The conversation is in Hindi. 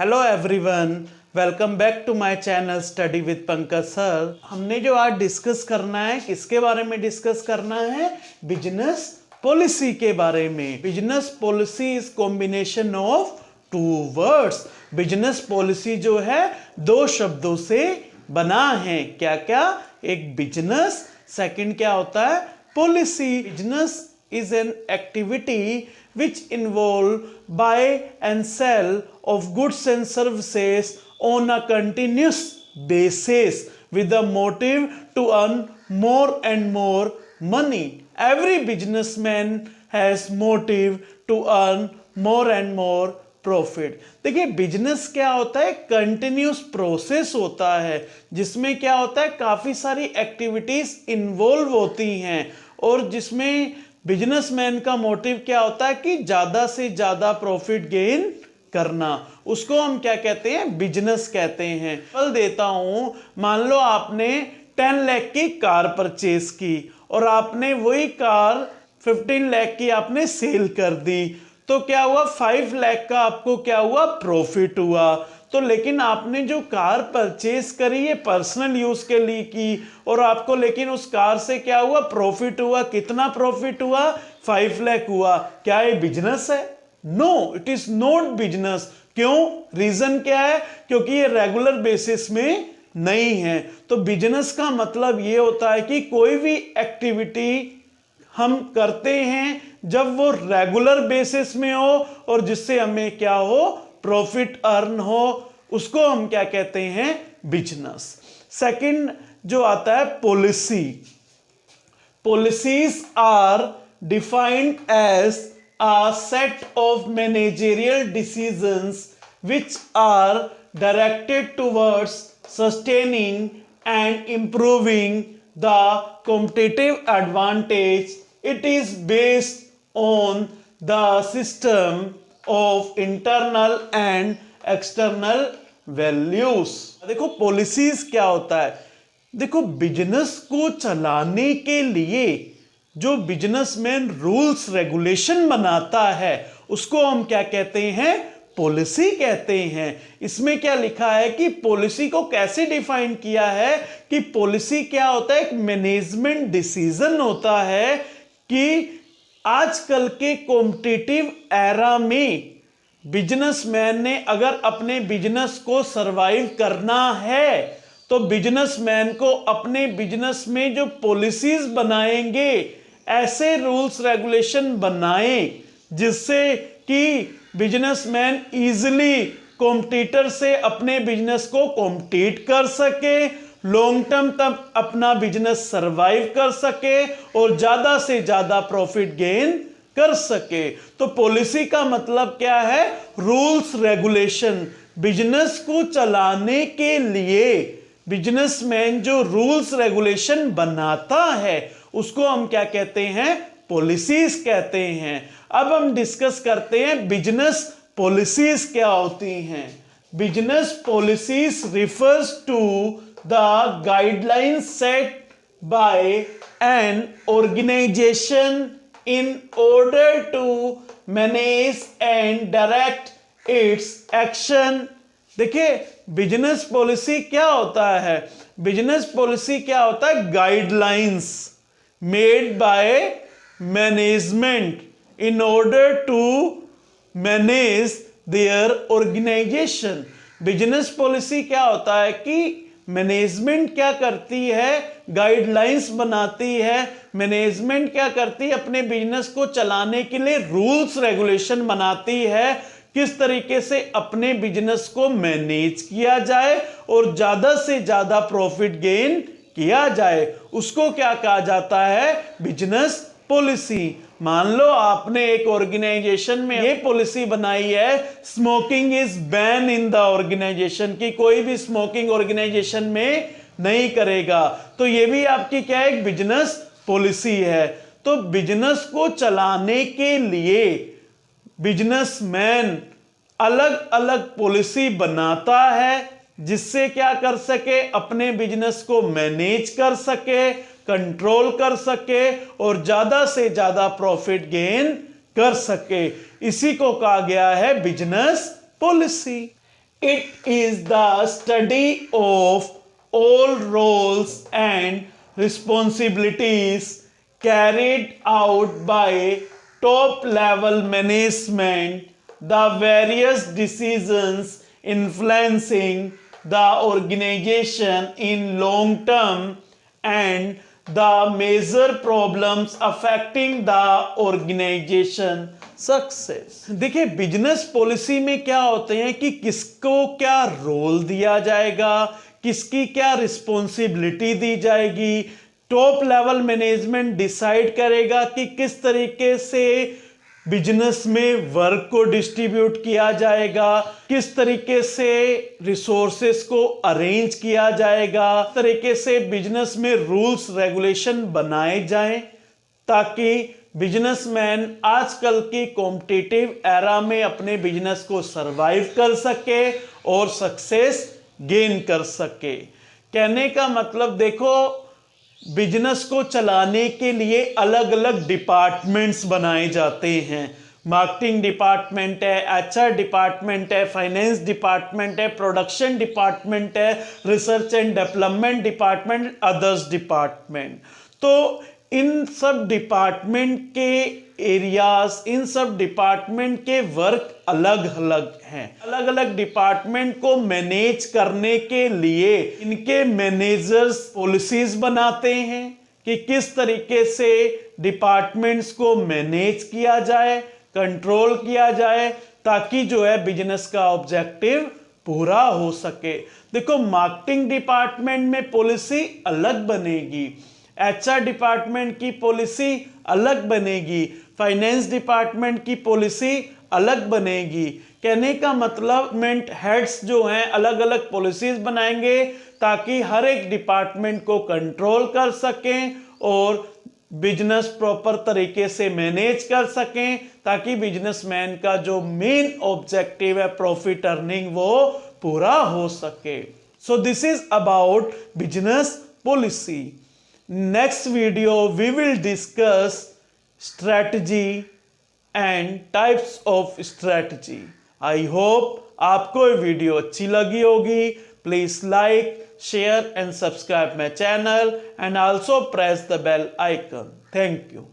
Hello everyone, welcome back to my channel study with Pankaj sir. हमने जो आज डिस्कस करना है, किसके बारे में डिस्कस करना है? बिजनेस पॉलिसी के बारे में। Business policy is combination of two words. Business policy जो है दो शब्दों से बना है। क्या क्या? एक बिजनेस, सेकंड क्या होता है? Policy. Business is an activity which involve buy and sell of goods and services on a continuous basis with the motive to earn more and more money. Every businessman has motive to earn more and more profit. देखिए, बिजनेस क्या होता है? कंटिन्यूस प्रोसेस होता है जिसमें क्या होता है, काफी सारी एक्टिविटीज इन्वॉल्व होती हैं और जिसमें बिजनेसमैन का मोटिव क्या होता है कि ज्यादा से ज्यादा प्रॉफिट गेन करना। उसको हम क्या कहते हैं? बिजनेस कहते हैं। एग्जांपल देता हूं, मान लो आपने 10 लाख की कार परचेज की और आपने वही कार 15 लाख की आपने सेल कर दी, तो क्या हुआ? 5 लाख का आपको क्या हुआ? प्रॉफिट हुआ। तो लेकिन आपने जो कार परचेज करी ये पर्सनल यूज के लिए की और आपको लेकिन उस कार से क्या हुआ? प्रॉफिट हुआ। कितना प्रॉफिट हुआ? 5 लाख हुआ। क्या ये बिजनेस है? No, it is not business. क्यों? रीजन क्या है? क्योंकि ये रेगुलर बेसिस में नहीं है। तो बिजनेस का मतलब ये होता है कि कोई भी एक्टिविटी हम करते हैं जब वो रेगुलर बेसिस में हो और जिससे हमें क्या हो? प्रॉफिट अर्न हो, उसको हम क्या कहते हैं? बिजनेस। सेकंड जो आता है policy. Policies are defined as a set of managerial decisions which are directed towards sustaining and improving the competitive advantage. It is based on the system of internal and external values. देखो पॉलिसीज क्या होता है। देखो, बिजनेस को चलाने के लिए जो बिजनेसमैन रूल्स रेगुलेशन बनाता है उसको हम क्या कहते हैं? पॉलिसी कहते हैं। इसमें क्या लिखा है कि पॉलिसी को कैसे डिफाइन किया है कि पॉलिसी क्या होता है? एक मैनेजमेंट डिसीजन होता है कि आजकल के कॉम्पिटिटिव एरा में बिजनेसमैन ने अगर अपने बिजनेस को सरवाइव करना है तो बिजनेसमैन को अपने बिजनेस में जो पॉलिसीज बनाएंगे, ऐसे रूल्स रेगुलेशन बनाएं जिससे कि बिजनेसमैन इजीली कॉम्पिटिटर से अपने बिजनेस को कॉम्पिट कर सके, लॉन्ग टर्म तक अपना बिजनेस सरवाइव कर सके और ज्यादा से ज्यादा प्रॉफिट गेन कर सके। तो पॉलिसी का मतलब क्या है? Rules regulation. बिजनेस को चलाने के लिए बिजनेसमैन जो रूल्स रेगुलेशन बनाता है उसको हम क्या कहते हैं? पॉलिसीज कहते हैं। अब हम डिस्कस करते हैं बिजनेस पॉलिसीज क्या होती हैं। Business policies refers to the guidelines set by an organization in order to manage and direct its action. देखिए, बिजनेस पॉलिसी क्या होता है? बिजनेस पॉलिसी क्या होता है? Guidelines made by management in order to manage their organization. Business policy क्या होता है कि मैनेजमेंट क्या करती है? गाइडलाइंस बनाती है। मैनेजमेंट क्या करती है? अपने बिजनेस को चलाने के लिए रूल्स रेगुलेशन बनाती है, किस तरीके से अपने बिजनेस को मैनेज किया जाए और ज्यादा से ज्यादा प्रॉफिट गेन किया जाए। उसको क्या कहा जाता है? Business policy. मान लो आपने एक ऑर्गेनाइजेशन में ये पॉलिसी बनाई है, smoking is ban in the organization, की कोई भी स्मोकिंग ऑर्गेनाइजेशन में नहीं करेगा, तो ये भी आपकी क्या है? एक बिजनेस पॉलिसी है। तो बिजनेस को चलाने के लिए बिजनेसमैन अलग अलग पॉलिसी बनाता है जिससे क्या कर सके? अपने बिजनेस को मैनेज कर सके, कंट्रोल कर सके और ज्यादा से ज्यादा प्रॉफिट गेन कर सके। इसी को कहा गया है business policy. It is the study of all roles and responsibilities carried out by top level management, the various decisions influencing the organization in long term, and the major problems affecting the organization success. देखिए बिजनेस पॉलिसी में क्या होते हैं कि किसको क्या रोल दिया जाएगा, किसकी क्या रिस्पॉन्सिबिलिटी दी जाएगी। टॉप लेवल मैनेजमेंट डिसाइड करेगा कि किस तरीके से बिजनेस में वर्क को डिस्ट्रीब्यूट किया जाएगा, किस तरीके से रिसोर्सेस को अरेंज किया जाएगा, तरीके से बिजनेस में रूल्स रेगुलेशन बनाए जाएं ताकि बिजनेसमैन आजकल की कॉम्पिटिटिव एरा में अपने बिजनेस को सरवाइव कर सके और सक्सेस गेन कर सके। कहने का मतलब देखो, बिजनेस को चलाने के लिए अलग अलग डिपार्टमेंट्स बनाए जाते हैं। मार्केटिंग डिपार्टमेंट है, एचआर डिपार्टमेंट है, फाइनेंस डिपार्टमेंट है, प्रोडक्शन डिपार्टमेंट है, research and development department, others department. तो इन सब डिपार्टमेंट के एरियाज, इन सब डिपार्टमेंट के वर्क अलग अलग हैं। अलग अलग डिपार्टमेंट को मैनेज करने के लिए इनके मैनेजर्स पॉलिसीज बनाते हैं कि किस तरीके से डिपार्टमेंट्स को मैनेज किया जाए, कंट्रोल किया जाए, ताकि जो है बिजनेस का ऑब्जेक्टिव पूरा हो सके। देखो मार्केटिंग डिपार्टमेंट में पॉलिसी अलग बनेगी, एचआर डिपार्टमेंट की पॉलिसी अलग बनेगी, फाइनेंस डिपार्टमेंट की पॉलिसी अलग बनेगी। कहने का मतलब हेड्स जो हैं अलग अलग पॉलिसीज बनाएंगे ताकि हर एक डिपार्टमेंट को कंट्रोल कर सकें और बिजनेस प्रॉपर तरीके से मैनेज कर सकें, ताकि बिजनेसमैन का जो मेन ऑब्जेक्टिव है प्रॉफिट अर्निंग वो पूरा हो सके। So this is about business policy. Next video we will discuss strategy and types of strategy. I hope आपको ये वीडियो अच्छी लगी होगी। Please like, share and subscribe my channel and also press the bell icon. Thank you.